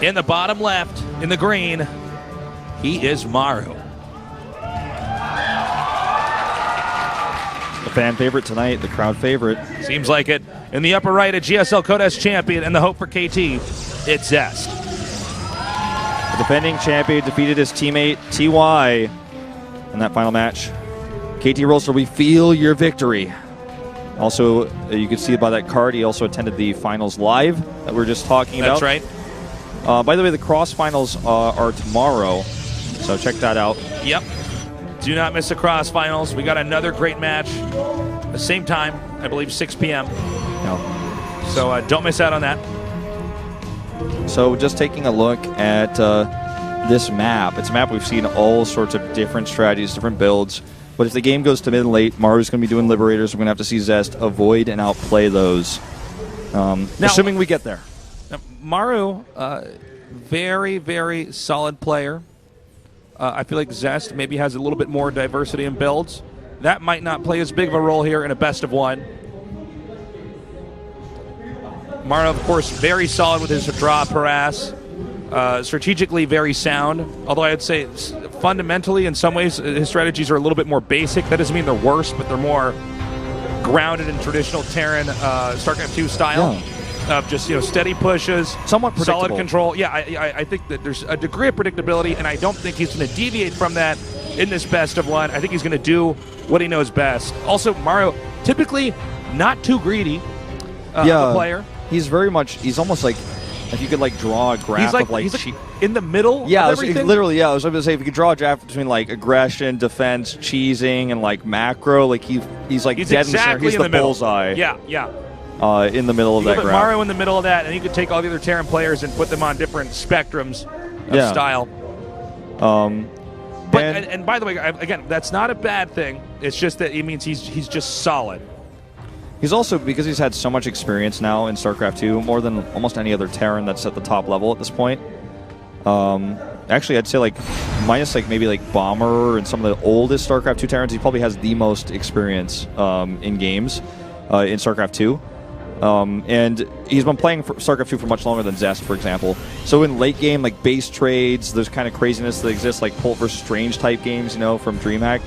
In the bottom left, in the green, he is Maru. The fan favorite tonight, the crowd favorite. Seems like it. In the upper right, a GSL Codes champion and the hope for KT, it's Zest. The defending champion defeated his teammate TY in that final match. KT Rolster, we feel your victory. Also, you can see by that card, he also attended the finals live that we were just talking about. That's right. By the way, the cross finals are tomorrow, so check that out. Yep. Do not miss the cross finals. We got another great match. The same time, I believe 6 p.m. No. So don't miss out on that. So just taking a look at this map. It's a map we've seen all sorts of different strategies, different builds. But if the game goes to mid and late, Maru's going to be doing Liberators. We're going to have to see Zest avoid and outplay those. Now, assuming we get there. Maru, very, very solid player. I feel like Zest maybe has a little bit more diversity in builds. That might not play as big of a role here in a best of one. Maru, of course, very solid with his drop harass. Strategically very sound. Although I'd say fundamentally, in some ways, his strategies are a little bit more basic. That doesn't mean they're worse, but they're more grounded in traditional Terran Starcraft 2 style. Yeah. Of just steady pushes, somewhat predictable. Solid control. Yeah, I think that there's a degree of predictability, and I don't think he's going to deviate from that in this best of one. I think he's going to do what he knows best. Also, Maru, typically not too greedy of a player. He's very much. He's almost like if you could draw a graph of he's in the middle. Yeah, of everything. Literally. Yeah, I was going to say if you could draw a graph between aggression, defense, cheesing, and macro, he's dead exactly in the center. He's the bullseye. Yeah. In the middle of that graph. Maru in the middle of that, and you could take all the other Terran players and put them on different spectrums of style. And by the way, again, that's not a bad thing. It's just that it means he's just solid. He's also, because he's had so much experience now in StarCraft 2, more than almost any other Terran that's at the top level at this point. Actually, I'd say minus maybe Bomber and some of the oldest StarCraft 2 Terrans, he probably has the most experience in games in StarCraft 2. And he's been playing for StarCraft 2 for much longer than Zest, for example. So in late game, base trades, there's kind of craziness that exists, Pult versus Strange type games, from DreamHack.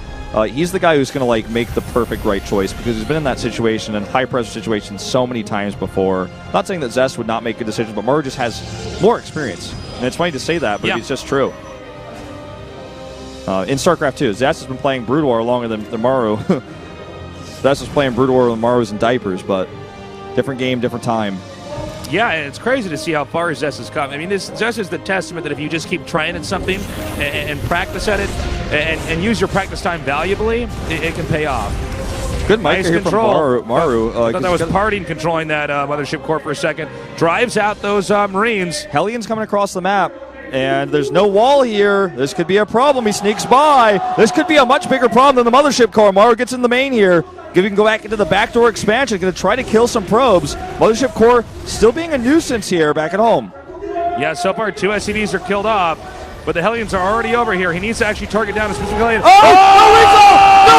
He's the guy who's going to make the perfect right choice because he's been in that situation and high pressure situations so many times before. Not saying that Zest would not make a decision, but Maru just has more experience. And it's funny to say that, but it's just true. In StarCraft 2, Zest has been playing Brood War longer than Maru. Zest was playing Brood War when Maru was in diapers, but different game, different time. Yeah, and it's crazy to see how far Zest has come. I mean, Zest is the testament that if you just keep trying at something and practice at it and use your practice time valuably, it can pay off. Good mic here from Maru. I thought that was Parting controlling that Mothership Core for a second. Drives out those Marines. Hellions coming across the map. And there's no wall here. This could be a problem. He sneaks by. This could be a much bigger problem than the Mothership Core. Maru gets in the main here. He can go back into the backdoor expansion. Going to try to kill some probes. Mothership Core still being a nuisance here back at home. Yeah, so far 2 SCVs are killed off, but the Hellions are already over here. He needs to actually target down a specific Hellion. No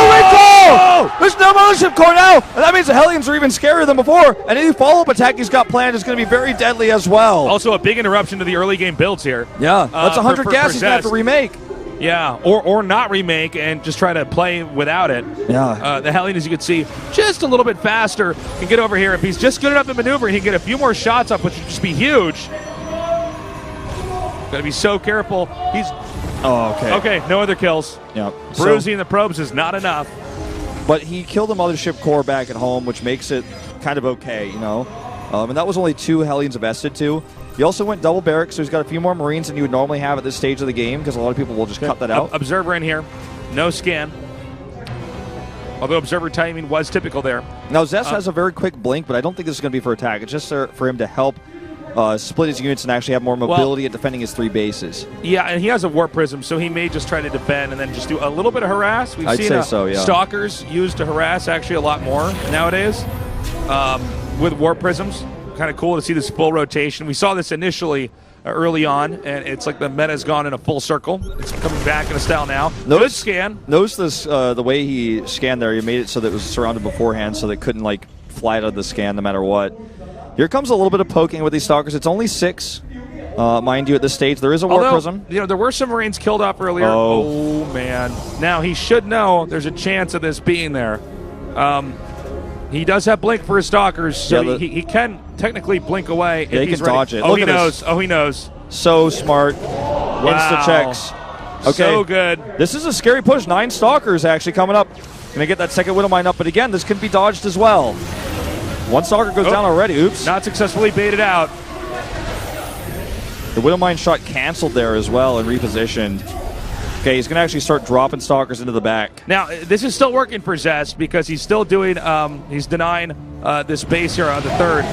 recall! There's no Mothership Core now! And that means the Hellions are even scarier than before. And any follow-up attack he's got planned is going to be very deadly as well. Also a big interruption to the early game builds here. Yeah, that's 100 gas he's going to have to remake. Yeah, or not remake and just try to play without it. Yeah. The Hellion, as you can see, just a little bit faster, can get over here. If he's just good enough at maneuvering, he can get a few more shots up, which would just be huge. Got to be so careful. He's... Oh, okay. Okay, no other kills. Yep. Bruising the probes is not enough. But he killed the Mothership Core back at home, which makes it kind of okay, and that was only 2 Hellions invested too. He also went double barracks, so he's got a few more Marines than you would normally have at this stage of the game, because a lot of people will just cut that out. Observer in here. No scan. Although Observer timing was typical there. Now, Zest has a very quick blink, but I don't think this is going to be for attack. It's just for him to help split his units and actually have more mobility at defending his 3 bases. Yeah, and he has a Warp Prism, so he may just try to defend and then just do a little bit of harass. We've seen Stalkers used to harass actually a lot more nowadays with Warp Prisms. Kind of cool to see this full rotation. We saw this initially early on, and it's like the meta's gone in a full circle. It's coming back in a style now. Good scan. Notice this, the way he scanned there. He made it so that it was surrounded beforehand so they couldn't fly out of the scan no matter what. Here comes a little bit of poking with these Stalkers. It's only 6. Mind you, at this stage, there is a Warp Prism. You know, there were some Marines killed off earlier. Oh, man. Now, he should know there's a chance of this being there. He does have Blink for his Stalkers, so he can technically blink away if he's can dodge it. Oh, he knows. Oh, he knows. So smart. Insta-checks. Okay. So good. This is a scary push. 9 Stalkers actually coming up. Gonna get that second Widowmine up, but again, this can be dodged as well. 1 Stalker goes down already. Oops. Not successfully baited out. The Widowmine shot canceled there as well and repositioned. Okay, he's going to actually start dropping Stalkers into the back. Now, this is still working for Zest because he's still doing, he's denying this base here on the 3rd.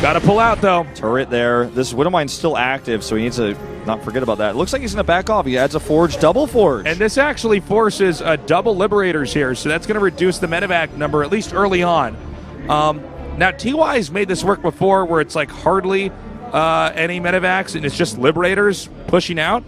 Got to pull out, though. Turret there. This Widowmine's still active, so he needs to not forget about that. It looks like he's going to back off. He adds a Forge, double Forge. And this actually forces double Liberators here, so that's going to reduce the medevac number, at least early on. Now, TY's made this work before where it's like hardly any medevacs, and it's just Liberators pushing out.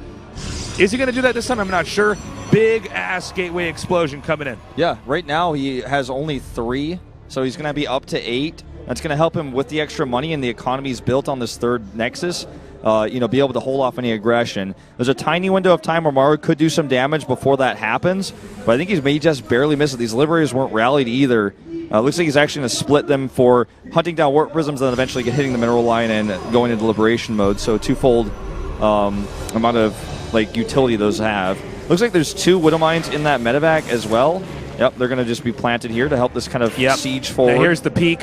Is he going to do that this time? I'm not sure. Big-ass Gateway Explosion coming in. Yeah, right now he has only 3, so he's going to be up to 8. That's going to help him with the extra money and the economy's built on this 3rd Nexus. You know, be able to hold off any aggression. There's a tiny window of time where Maru could do some damage before that happens, but I think he's may just barely miss it. These Liberators weren't rallied either. Looks like he's actually going to split them for hunting down Warp Prisms and then eventually hitting the mineral line and going into Liberation mode. So twofold amount of utility those have. Looks like there's 2 Widowmines in that medevac as well. Yep, they're going to just be planted here to help this kind of siege forward. Now here's the peak.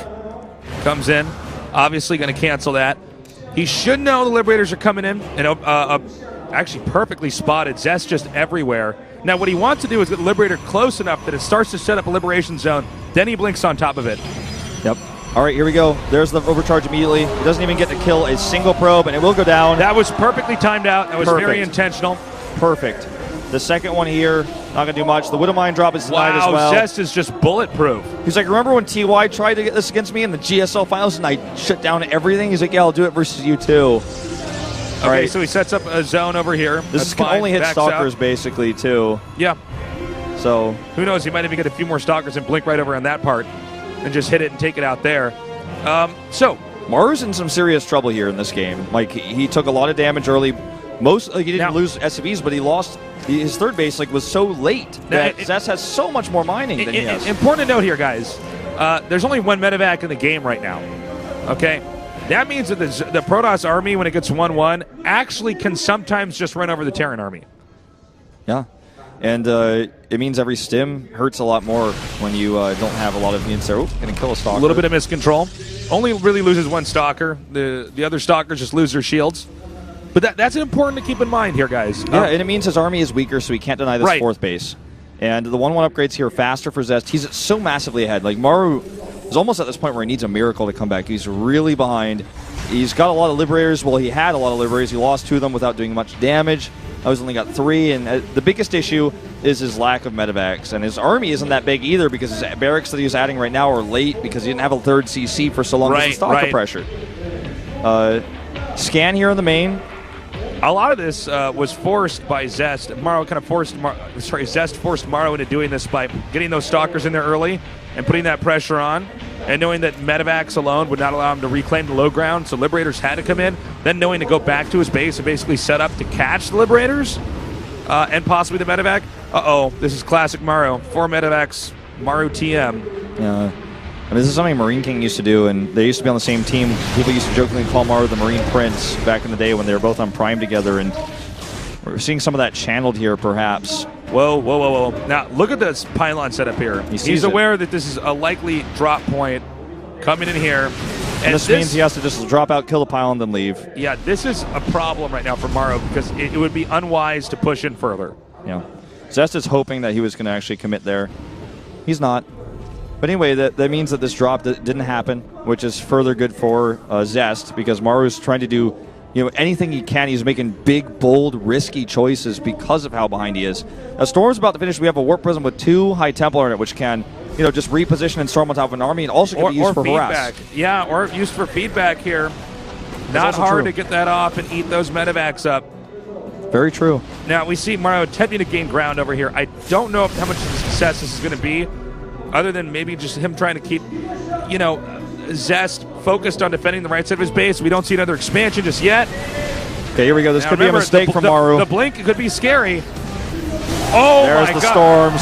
Comes in. Obviously going to cancel that. He should know the Liberators are coming in. And actually perfectly spotted. Zest just everywhere. Now what he wants to do is get the Liberator close enough that it starts to set up a Liberation Zone. Then he blinks on top of it. Yep. All right, here we go. There's the overcharge immediately. He doesn't even get to kill a single probe, and it will go down. That was perfectly timed out. That was very intentional. Perfect. The second one here, not going to do much. The Widowmine drop is denied as well. Zest is just bulletproof. He's like, remember when TY tried to get this against me in the GSL finals and I shut down everything? He's like, yeah, I'll do it versus you too. Okay, right. So he sets up a zone over here. This can only hit Stalkers out. Basically too. Yeah. So who knows? He might even get a few more Stalkers and blink right over on that part and just hit it and take it out there. So Maru's in some serious trouble here in this game. Like he took a lot of damage early. He didn't lose SCVs, but he lost his 3rd base. Was so late that Zest has so much more mining than he has. Important to note here, guys. There's only 1 medevac in the game right now. Okay, that means that the Protoss army, when it gets 1-1, actually can sometimes just run over the Terran army. Yeah. And it means every stim hurts a lot more when you don't have a lot of units there. Going to kill a Stalker. A little bit of miscontrol. Only really loses 1 Stalker. The other Stalkers just lose their shields. But that's important to keep in mind here, guys. Yeah, and it means his army is weaker, so he can't deny this 4th base. And the 1-1 upgrades here faster for Zest. He's so massively ahead. Like, Maru is almost at this point where he needs a miracle to come back. He's really behind. He's got a lot of Liberators. Well, he had a lot of Liberators. He lost 2 of them without doing much damage. I was only got 3, and the biggest issue is his lack of medevacs. And his army isn't that big either because his barracks that he's adding right now are late because he didn't have a 3rd CC for so long because of Stalker pressure. Scan here in the main. A lot of this was forced by Zest. Zest forced Maru into doing this by getting those Stalkers in there early and putting that pressure on, and knowing that medevacs alone would not allow him to reclaim the low ground, so Liberators had to come in, then knowing to go back to his base and basically set up to catch the Liberators and possibly the medevac. This is classic Maru. 4 medevacs, Maru TM. Yeah. I mean, this is something Marine King used to do, and they used to be on the same team. People used to jokingly call Maru the Marine Prince back in the day when they were both on Prime together, and we're seeing some of that channeled here, perhaps. Whoa. Now, look at this pylon setup here. He's aware that this is a likely drop point coming in here. And this means he has to just drop out, kill the pylon, then leave. Yeah, this is a problem right now for Maru because it would be unwise to push in further. Yeah. Zest is hoping that he was going to actually commit there. He's not. But anyway, that means that this drop didn't happen, which is further good for Zest because Maru's trying to do anything he can. He's making big, bold, risky choices because of how behind he is. Now, Storm's about to finish. We have a Warp Prism with 2 High Templar in it, which can just reposition and storm on top of an army and also can be used for feedback. harass. Yeah, or used for feedback here. Not hard to get that off and eat those medevacs up. Very true. Now, we see Maru attempting to gain ground over here. I don't know how much of a success this is going to be, other than maybe just him trying to keep, Zest focused on defending the right side of his base. We don't see another expansion just yet. Okay, here we go. This could be a mistake from Maru. The blink could be scary. Oh, there's my the God. storms.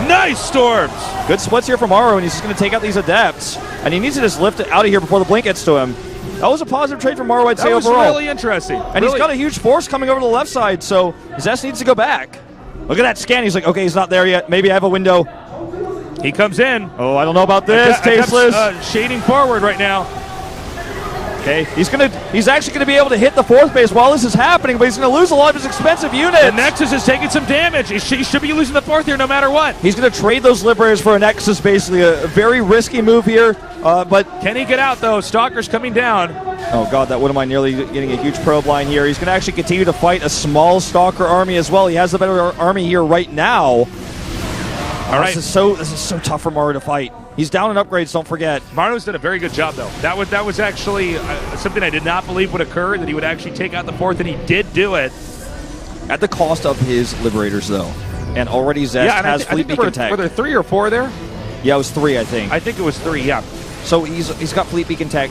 Nice storms. Good splits here from Maru, and he's just going to take out these adepts. And he needs to just lift it out of here before the blink gets to him. That was a positive trade from Maru, I'd say, overall. That was really interesting. And he's got a huge force coming over to the left side, so Zest needs to go back. Look at that scan. He's like, okay, he's not there yet. Maybe I have a window. He comes in. Oh, I don't know about this. Tasteless. Shading forward right now. Okay, he's actually gonna be able to hit the 4th base while this is happening, but he's gonna lose a lot of his expensive units. The Nexus is taking some damage. He should be losing the 4th here no matter what. He's gonna trade those Liberators for a Nexus, basically a very risky move here. But can he get out though? Stalker's coming down. Oh God, that would have mind nearly getting a huge probe line here. He's gonna actually continue to fight a small Stalker army as well. He has the better army here right now. All right, this is so tough for Maru to fight. He's down in upgrades, don't forget. Maru's done a very good job, though. That was actually something I did not believe would occur, that he would actually take out the 4th, and he did do it. At the cost of his Liberators, though. And already Zest has Fleet Beacon Tech. Were there 3 or 4 there? Yeah, it was 3, I think. I think it was 3, yeah. So he's got Fleet Beacon Tech.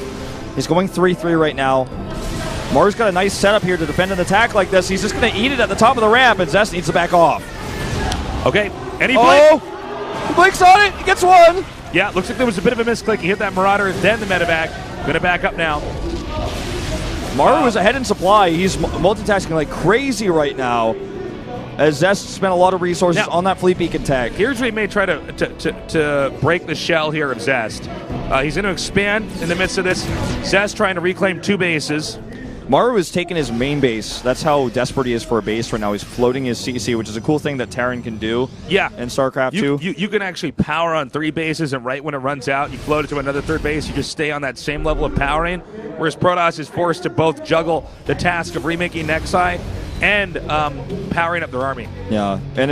He's going 3-3 right now. Maru's got a nice setup here to defend an attack like this. He's just going to eat it at the top of the ramp, and Zest needs to back off. Okay, and he blinked. He blinks on it. He gets one. Yeah, looks like there was a bit of a misclick. He hit that Marauder, then the medevac. Gonna back up now. Maru is ahead in supply. He's multitasking like crazy right now, as Zest spent a lot of resources on that Fleet Beacon Tech. Here's where he may try to break the shell here of Zest. He's going to expand in the midst of this. Zest trying to reclaim 2 bases. Maru is taking his main base. That's how desperate he is for a base right now. He's floating his CC, which is a cool thing that Terran can do in StarCraft 2. You can actually power on 3 bases, and right when it runs out, you float it to another 3rd base. You just stay on that same level of powering, whereas Protoss is forced to both juggle the task of remaking Nexi and powering up their army. Yeah, and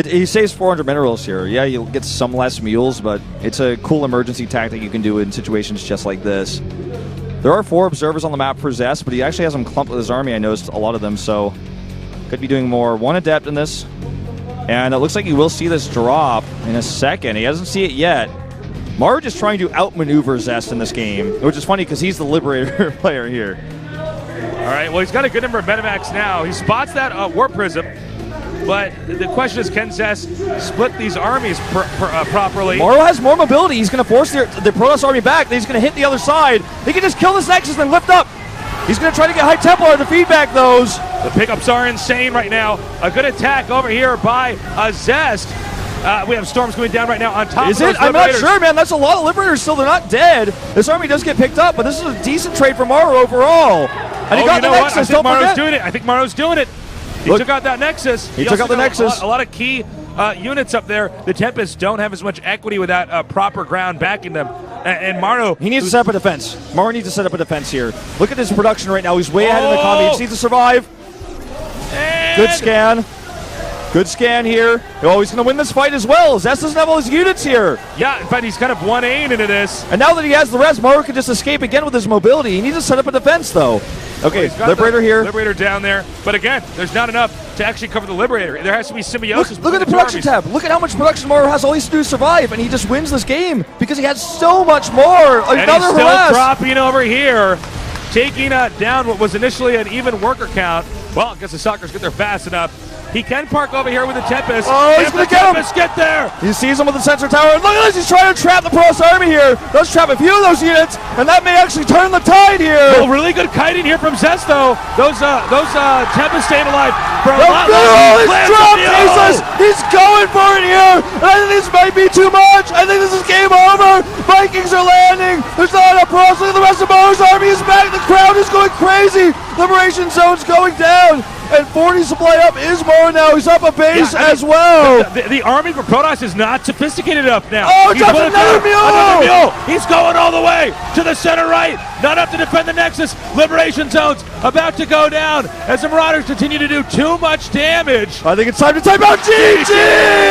he saves 400 minerals here. Yeah, you'll get some less mules, but it's a cool emergency tactic you can do in situations just like this. There are 4 observers on the map for Zest, but he actually has them clumped with his army. I noticed a lot of them, so could be doing more. 1 adept in this, and it looks like you will see this drop in a second. He doesn't see it yet. Maru just trying to outmaneuver Zest in this game, which is funny because he's the Liberator player here. All right, well, he's got a good number of medevacs now. He spots that Warp Prism, but the question is, can Zest split these armies properly? Maru has more mobility. He's going to force the Protoss army back. Then he's going to hit the other side. He can just kill this Nexus and lift up. He's going to try to get High Templar to feedback those. The pickups are insane right now. A good attack over here by Zest. We have storms going down right now on top of those I'm not sure, man. That's a lot of Liberators still. They're not dead. This army does get picked up, but this is a decent trade for Maru overall. And he got the Nexus. Don't forget. Doing it. I think Maru's doing it. He took out that Nexus. He took out the Nexus. A lot of key units up there. The Tempests don't have as much equity with that proper ground backing them. And Maru... He needs to set up a defense. Maru needs to set up a defense here. Look at his production right now. He's way ahead in the combat. He just needs to survive. Good scan. Good scan here. Oh, he's going to win this fight as well. Zest doesn't have all his units here. Yeah, in fact, he's kind of 1A into this. And now that he has the rest, Maru can just escape again with his mobility. He needs to set up a defense, though. Okay, Liberator here. Liberator down there. But again, there's not enough to actually cover the Liberator. There has to be symbiosis. Look at the production tab. Look at how much production Maru has. All he has to do is survive, and he just wins this game because he has so much more. And he's still dropping over here, taking down what was initially an even worker count. Well, I guess the Stalkers get there fast enough. He can park over here with the Tempest. Oh, he's going to get him. Get there. He sees him with the sensor tower. And look at this. He's trying to trap the Protoss army here. Does trap a few of those units, and that may actually turn the tide here. Well, really good kiting here from Zest, though. Those Tempest staying alive for a lot longer. He's dropped. Jesus. He's going for it here. And I think this might be too much. I think this is game over. Vikings are landing. There's not enough Protoss. Look at the rest of Maru's army is back. The crowd is going crazy. Liberation zone's going down. And 40 supply up is Maru now. He's up a base as well. The army for Protoss is not sophisticated enough now. Oh, it's up another mule. Another mule. He's going all the way to the center right. Not enough to defend the Nexus. Liberation zones about to go down as the Marauders continue to do too much damage. I think it's time to type out GG.